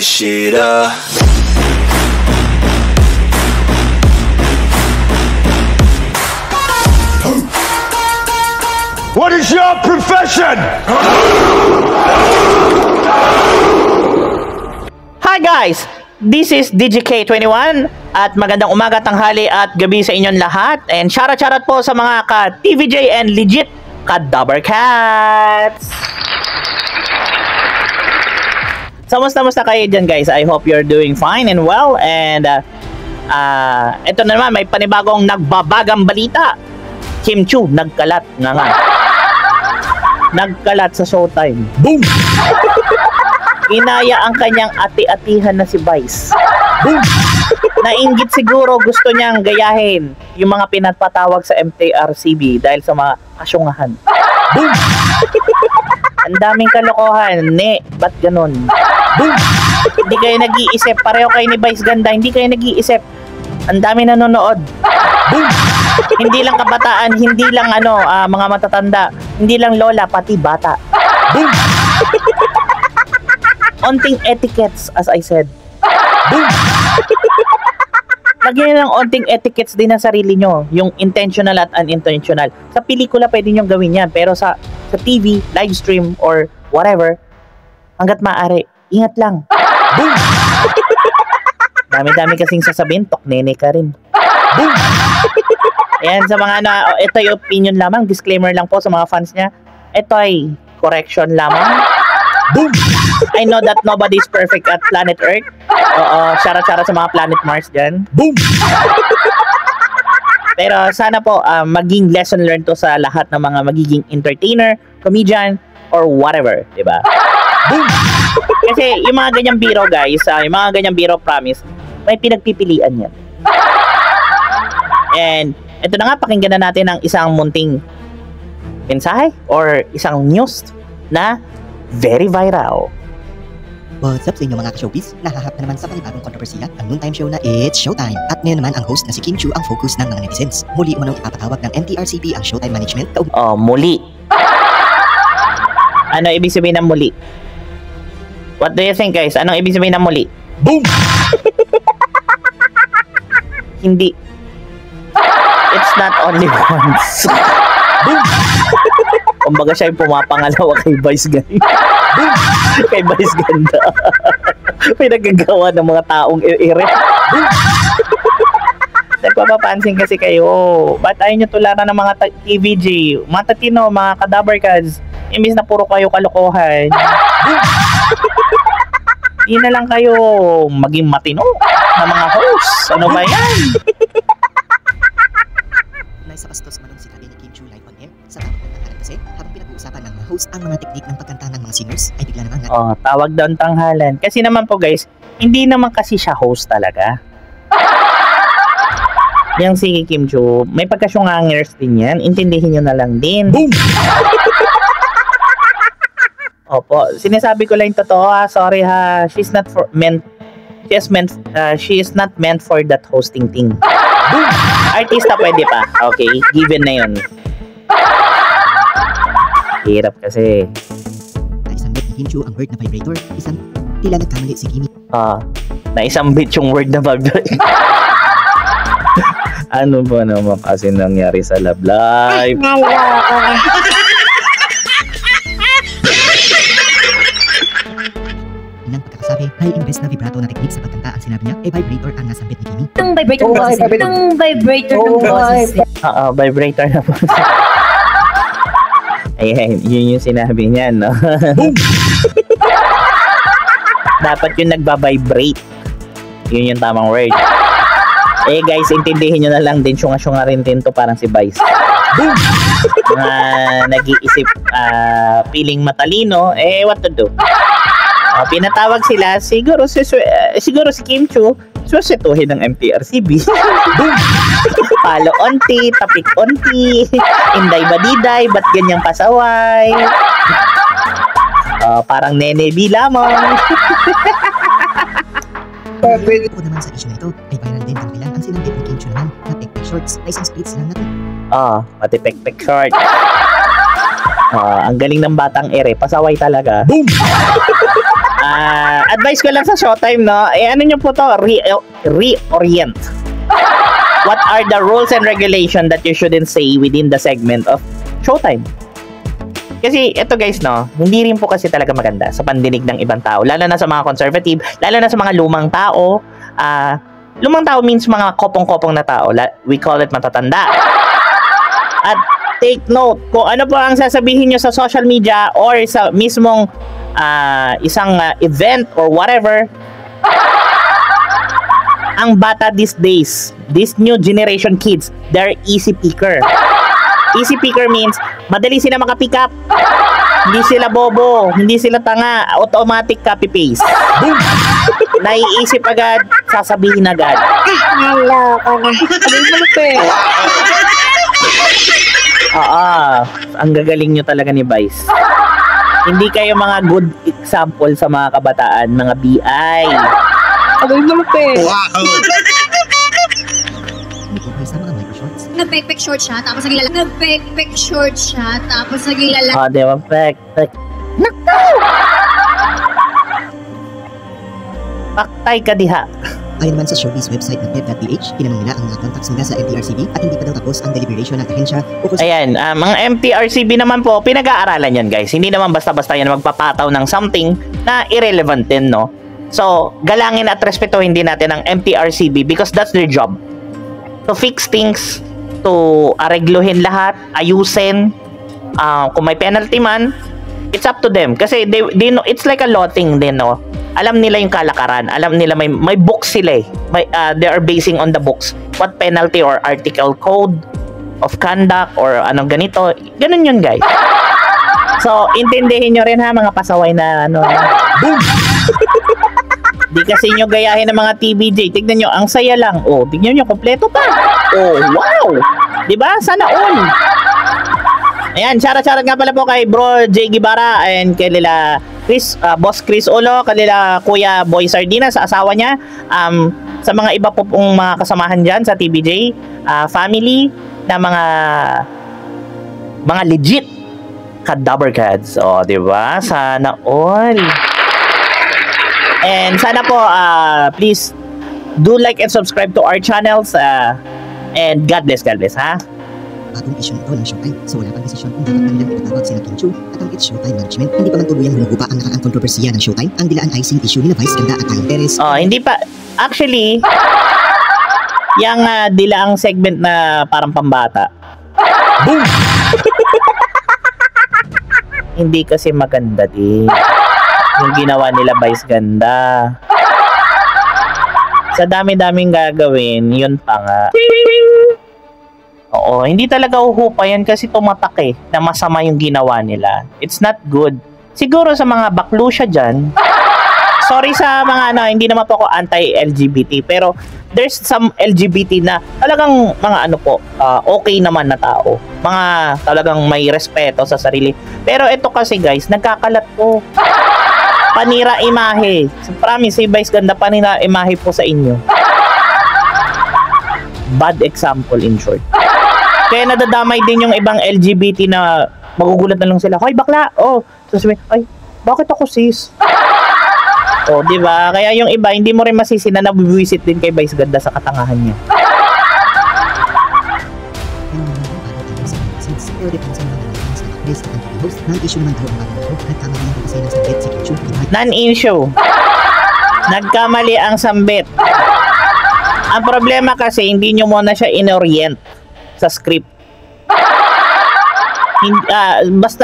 shit up. What is your profession? Hi guys! This is DJK21 at magandang umaga, tanghali at gabi sa inyong lahat. And shoutout po sa mga ka-TVJ and legit ka-Dabber Cats! So, musta kayo dyan guys? I hope you're doing fine and well. And ito na naman, may panibagong nagbabagang balita. Kim Chiu, nagkalat nga. Nagkalat sa Showtime. Boom! Inaya ang kanyang ati-atihan na si Vice. Boom! Nainggit siguro, gusto niyang gayahin yung mga pinatpatawag sa MTRCB dahil sa mga kasyungahan. Boom! Ang daming kalokohan. Ba't ganun? Boom! Hindi kayo nag-iisip. Pareho kayo ni Vice ganda. Hindi kayo nag-iisip. Ang dami nanonood. Boom! Hindi lang kabataan, hindi lang mga matatanda, hindi lang lola, pati bata. Boom! Onting etiquettes, as I said. Boom! Lagyan ng onting etiquettes din ng sarili nyo, yung intentional at unintentional. Sa pelikula pwede nyo gawin yan, pero sa TV, live stream, or whatever, hanggat maaari, ingat lang. Boom! Dami-dami kasing sasabihin, toknene ka rin. Boom! Ayan, sa mga ito yung opinion lamang, disclaimer lang po sa mga fans niya. Ito ay correction lamang. Boom! I know that nobody's perfect at planet Earth. Oo, shara-shara sa mga planet Mars dyan. Boom! Pero sana po maging lesson learned to sa lahat ng mga magiging entertainer, comedian, or whatever, diba? Boom! Kasi yung mga ganyang biro guys, yung mga ganyang biro promise, may pinagpipilian yan. And ito na nga, pakinggan na natin ang isang munting mensahe or isang news na very viral. What's up sa inyo mga ka-showbiz? Nahahap na naman sa panibagong kontrobersiya ang noontime show na It's Showtime. At ngayon naman ang host na si Kim Chiu ang focus ng mga netizens. Muli umanong ipapatawag ng MTRCB ang Showtime management. Muli. Ano ibig sabihin ng muli? What do you think guys? Anong ibig sabihin ng muli? Boom! Hindi. It's not only once. Boom! Kumbaga siya yung pumapangalawa kay Vice Ganda. Boom! Kay Vice Ganda. May nagagawa ng mga taong ire. Boom! Nagpapapansin kasi kayo, ba't ayaw nyo tularan ng mga TVJ, mga tatino, mga ka-Dabber Cats, imbis na puro kayo kalokohan. Boom! Di na lang kayo maging matino na mga hosts. Ano ba yan? Sa bastos manong sinabi ni Kim Chiu live on air sa tawag ng tanghalan kasi habang pinag-uusapan ng mga host ang mga teknik ng pagkanta ng mga singers ay bigla naman tawag daw ng tanghalan. Kasi naman po guys, hindi naman kasi siya host talaga. Yang si Kim Chiu, may pagkasyungangers din yan. Intindihin nyo na lang din. Boom! Opo, sinasabi ko lang yung totoo ha. Sorry ha. She's not meant for that hosting thing. Boom! Artista pwede pa. Okay, given na yun. Hirap kasi. Naisambit ni Kim Chiu ang word na vibrator. Tila nagkamali si Kimi. Naisambit yung word na vibrator. Ano ba naman kasi nangyari sa Love Life? Ilang pagkakasabi, dahil imbes na vibrato na teknik sa pagkanta ang sinabi niya, vibrator ang nasambit ni Kimi. Itong vibrator ng boses. Itong vibrator ng boses. Vibrator na boses. Ayan, yun yung sinabi niya, no? Dapat yung nagbabibrate. Yun yung tamang word. Guys, intindihin nyo na lang din, syunga-syunga rin din to parang si Vice. Nag-iisip, feeling matalino, what to do? Pinatawag sila, siguro si Kim Chiu, susetuhin ng MTRCB. Palo onti, tapik onti, inday badiday, ba't ganyang pasaway? Parang nene bilamon. Bukod naman sa issue na ito, ay viral din ang bilang ang sinambit ni Kim Chiu naman na pek-pek shorts na isang splits lang na to. Pati pek-pek short. Ang galing ng batang ere, pasaway talaga. Boom! advice ko lang sa Showtime, no? Ano nyo po to? Reorient. What are the rules and regulation that you shouldn't say within the segment of Showtime? Kasi ito guys, no, hindi rin po kasi talaga maganda sa pandinig ng ibang tao, lalo na sa mga conservative, lalo na sa mga lumang tao. Lumang tao means mga kopong-kopong na tao. We call it matatanda. At take note, kung ano po ang sasabihin nyo sa social media or sa mismong isang event or whatever, ang bata these days, this new generation kids, they're easy picker. Easy picker means madali sila makapick up. Hindi sila bobo, hindi sila tanga, automatic copy-paste. Boom! Naiisip agad, sasabihin agad. Hello, Ang gagaling nyo talaga ni Vice. Hindi kayo mga good example sa mga kabataan, mga BI. Wow! Nag-pek-pek short siya, tapos naging lalaki. Nag-pek-pek short siya, tapos naging lalaki. Di ba? Pek. Paktay ka diha. Ayon naman sa Showbiz website na pep.ph, tinanong nila ang mga contacts nila sa MTRCB at hindi pa daw tapos ang deliberation ng ahensya. Ayan, mga MTRCB naman po, pinag-aaralan yan guys. Hindi naman basta-basta yan magpapataw ng something na irrelevant din, no? So, galangin at respetuhin din natin ang MTRCB because that's their job. To fix things, to aregluhin lahat, ayusin. Kung may penalty man, it's up to them. Kasi they know, it's like a lotting din, no? Alam nila yung kalakaran. Alam nila may books sila eh. They are basing on the books. What penalty or article code of conduct or anong ganito. Ganun yun, guys. So, intindihin nyo rin ha, mga pasaway na ano. Boom! Di kasi nyo gayahin ng mga TBJ. Tignan nyo, ang saya lang. Oh, tignan nyo, kompleto pa. Oh, wow! Diba? Sana all. Ayan, shoutout nga pala po kay Bro J. Guevara and kay lila Boss Chris Olo, kay lila Kuya Boy Sardina sa asawa niya. Sa mga iba po pong mga kasamahan dyan sa TBJ family na mga legit kadabarkads. Oh, diba? Sana all. And sana po, please do like and subscribe to our channels. And God bless, ha? Bagong issue ito ng Showtime, so wala pang desisyon kung dapat na nilang itatawag sina Kim Chu at ang It's Showtime Management. Hindi pa man tuluyang humugupa ang nakaraang kontrobersiya ng Showtime, ang dilaan icing issue ni na Vice Ganda at Ayon Perez. Hindi pa. Actually, yung dilaang segment na parang pambata. Boom! Hindi kasi maganda din yung ginawa nila Vice Ganda. Sa dami-daming gagawin, yun pa nga. Oo, hindi talaga uhupa yan kasi tumatak eh, na masama yung ginawa nila. It's not good. Siguro sa mga baklusya dyan, sorry sa mga hindi naman po ako anti-LGBT, pero there's some LGBT na talagang mga okay naman na tao. Mga talagang may respeto sa sarili. Pero ito kasi guys, nagkakalat po. Panira imahe. Promise, si Vice Ganda, panira imahe po sa inyo. Bad example in short. Kaya nadadamay din yung ibang LGBT na magugulat na lang sila. Hoy, bakla! Oh, sasabihin, ay, bakit ako sis? Oh, di ba? Kaya yung iba, hindi mo rin masisi na nabibisit din kay Vice Ganda sa katangahan niya. Non-issue. Nagkamali ang sambit. Ang problema kasi, hindi nyo muna siya in-orient sa script.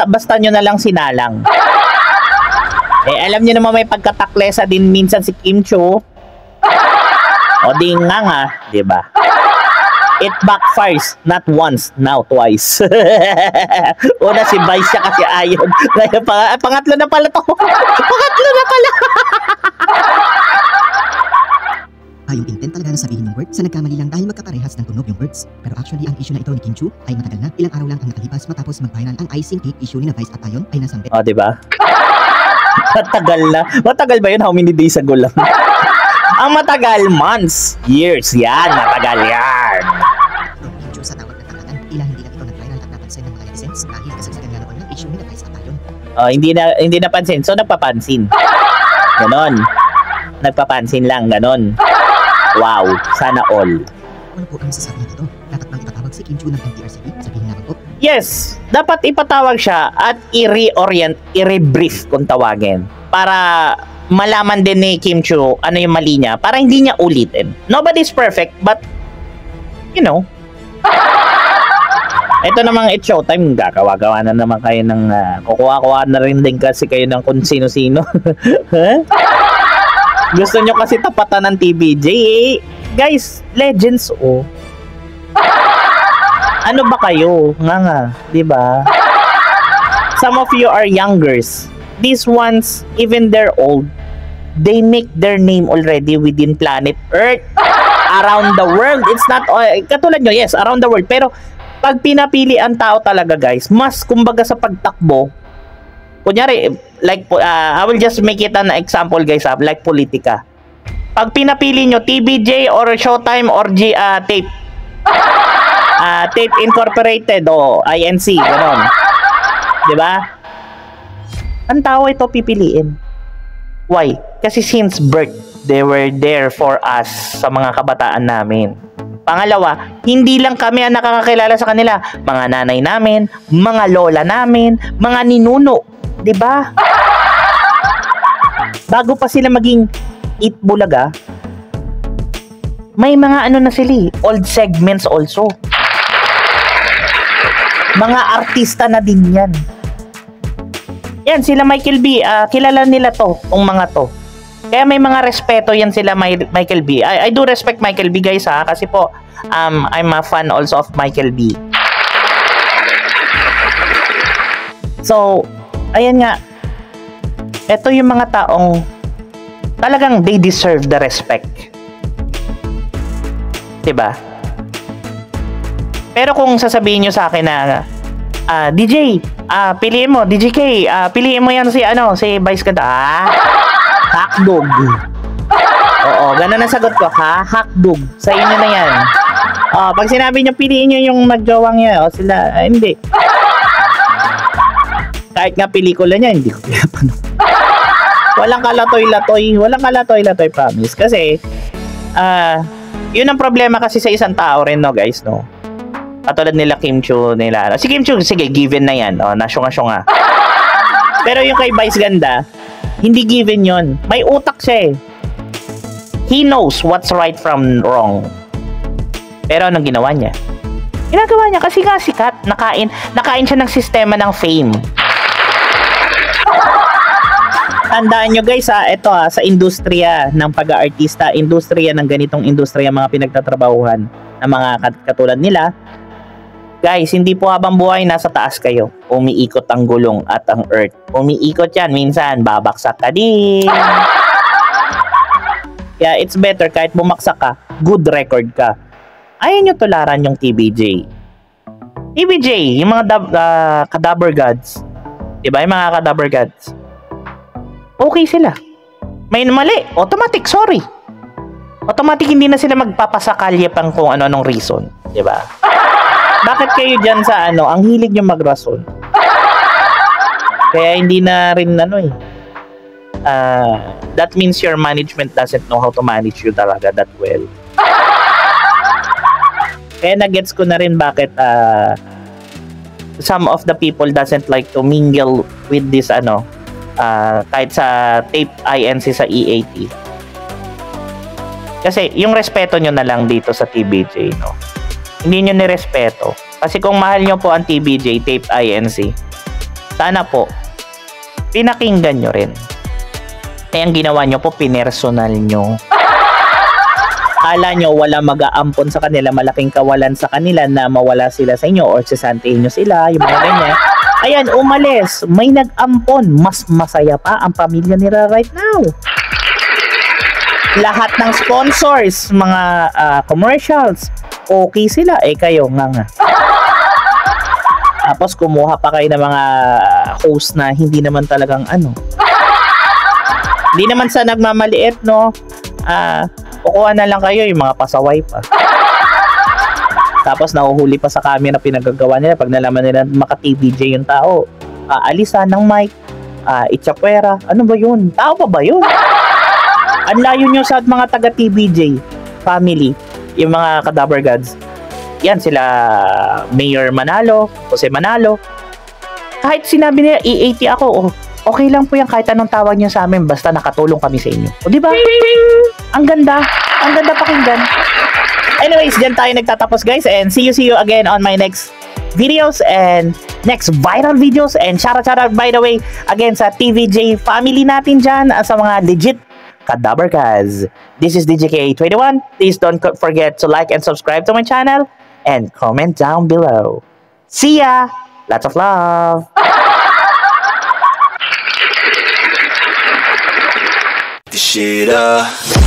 Basta nyo na lang sinalang. Alam nyo naman may pagkataklesa din minsan si Kim Chu. O di nga, diba? It backfires, not once, now twice. Una si Vice siya kasi ayon. Pangatlo na pala to. Pangatlo na pala. Yung intent talaga na sabihin ng word sa nagkamali lang dahil magkaparehas ng tunog yung words. Pero actually, ang issue na ito ni Kim Chu ay matagal na. Ilang araw lang ang nakalipas matapos mag-viral ang icing cake issue ni na Vice at Ayon ay nasambit. O, diba? Matagal na. Matagal ba yun? How many days ago lang? Ang matagal, months, years. Yan, matagal yan. Kim Chu sa tawag na tangatan, tila hindi na ito nag-viral at napansin ng mga netizens dahil kasagsagan nga naman ng issue ni na Vice at Ayon. Hindi napansin. So, nagpapansin. Ganon. nagpapansin lang, ganon. Wow, sana all. Ano po ang masasabi niyo dito? Dapat bang ipatawag si Kim Chu ng MTRCB? Sabihin naman po. Yes, dapat ipatawag siya at i-reorient, i-rebrief kung tawagin. Para malaman din ni Kim Chu ano yung mali niya. Para hindi niya ulitin. Nobody's perfect, but, you know. Ito namang It's Showtime, gagawa-gawa na naman kayo ng kukuha-kuha na rin din kasi kayo ng kung sino-sino. Gusto nyo kasi tapatan ng TVJ eh. Guys, legends oh. Ano ba kayo? Nga, di ba? Some of you are youngers. These ones, even they're old, they make their name already within planet Earth. Around the world. It's not, katulad nyo, yes, around the world. Pero, pag pinapili ang tao talaga guys, mas kumbaga sa pagtakbo, kunyari, like, I will just make it an example guys, like politika. Pag pinapili nyo, TVJ or Showtime or Tape, Tape Incorporated o INC, gano'n. Diba? Ang tao ito pipiliin. Why? Kasi since birth, they were there for us sa mga kabataan namin. Pangalawa, hindi lang kami ang nakakakilala sa kanila. Mga nanay namin, mga lola namin, mga ninuno. Diba? Bago pa sila maging Itbulaga, may mga ano na sila, old segments also. Mga artista na din yan. Yan, sila Michael B. Kilala nila to, ang mga to. Kaya may mga respeto yan sila Michael B. I do respect Michael B guys ha, kasi po I'm a fan also of Michael B. So, ayan nga. Ito yung mga taong talagang they deserve the respect. Diba? Pero kung sasabihin nyo sa akin na DJ, piliin mo, DJ K, piliin mo yan si Vice Ganda. Hakdog. Oo, ganun ang sagot ko, ha? Hakdog. Sa inyo na yan. Pag sinabi nyo, piliin nyo yung nagjawang yan, sila, hindi. Kahit nga pelikula niya, hindi ko pinapanood. Walang kalatoy-latoy, promise. Kasi, yun ang problema kasi sa isang tao rin, no, guys, no? Katulad nila Kim Chu, nila. Si Kim Chu, sige, given na yan. Nasyunga-syunga. Pero yung kay Vice Ganda, hindi given yun. May utak siya eh. He knows what's right from wrong. Pero anong ginawa niya? Ginagawa niya kasi nga sikat. Nakain siya ng sistema ng fame. Tandaan nyo guys ito sa industriya ng pag-aartista, industriya ng ganitong industriya, mga pinagtatrabahuhan ng mga katulad nila. Guys, hindi po habang buhay nasa taas kayo. Umiikot ang gulong at ang earth. Umiikot yan, minsan babaksak ka din. Kaya it's better kahit bumaksak ka, good record ka. Ayaw nyo tularan yung TVJ. TVJ, yung mga cadaver gods. Diba yung mga cadaver gods? Okay sila. May mali, automatic, sorry. Automatic hindi na sila magpapasakalye pang kung ano-anong reason. Diba? Bakit kayo dyan sa ang hilig nyo magrason? Kaya hindi na rin that means your management doesn't know how to manage you talaga that well. Kaya nagets ko na rin bakit some of the people doesn't like to mingle with this kahit sa Tape INC sa EAT. Kasi yung respeto nyo na lang dito sa TVJ, no? Hindi nyo nirespeto. Kasi kung mahal nyo po ang TVJ, Tape INC, sana po pinakinggan nyo rin. Eh ang ginawa nyo po, pinersonal nyo. Kala nyo wala mag-aampon sa kanila, malaking kawalan sa kanila na mawala sila sa inyo or sasantihin nyo sila, yung mga ganyan. Ayan, umalis. May nag-ampon. Mas masaya pa ang pamilya nila right now. Lahat ng sponsors, mga commercials, okay sila. Kayo nga. Tapos kumuha pa kayo ng mga host na hindi naman talagang hindi naman sa nagmamaliit, no? Kukuha na lang kayo yung mga pasaway pa. Tapos nahuhuli pa sa camera pinagagawa nila pag nalaman nila maka-TVJ yung tao. Alisan ng mic, itsapwera. Ano ba yun? Tao pa ba yun? Ang layo nyo sa mga taga TVJ family, yung mga Cadaver Gods. Yan sila Mayor Manalo, Jose Manalo. Kahit sinabi nila E80 ako, okay lang po yan kahit anong tawag niyo sa amin basta nakatulong kami sa inyo. O di ba? Ang ganda pakinggan. Anyways, dyan tayo nagtatapos guys, and see you again on my next videos and next viral videos. And shout out by the way again sa TVJ family natin dyan, sa mga legit Cadaver Gods. This is DJK21. Please don't forget to like and subscribe to my channel and comment down below. See ya! Lots of love! The shit up.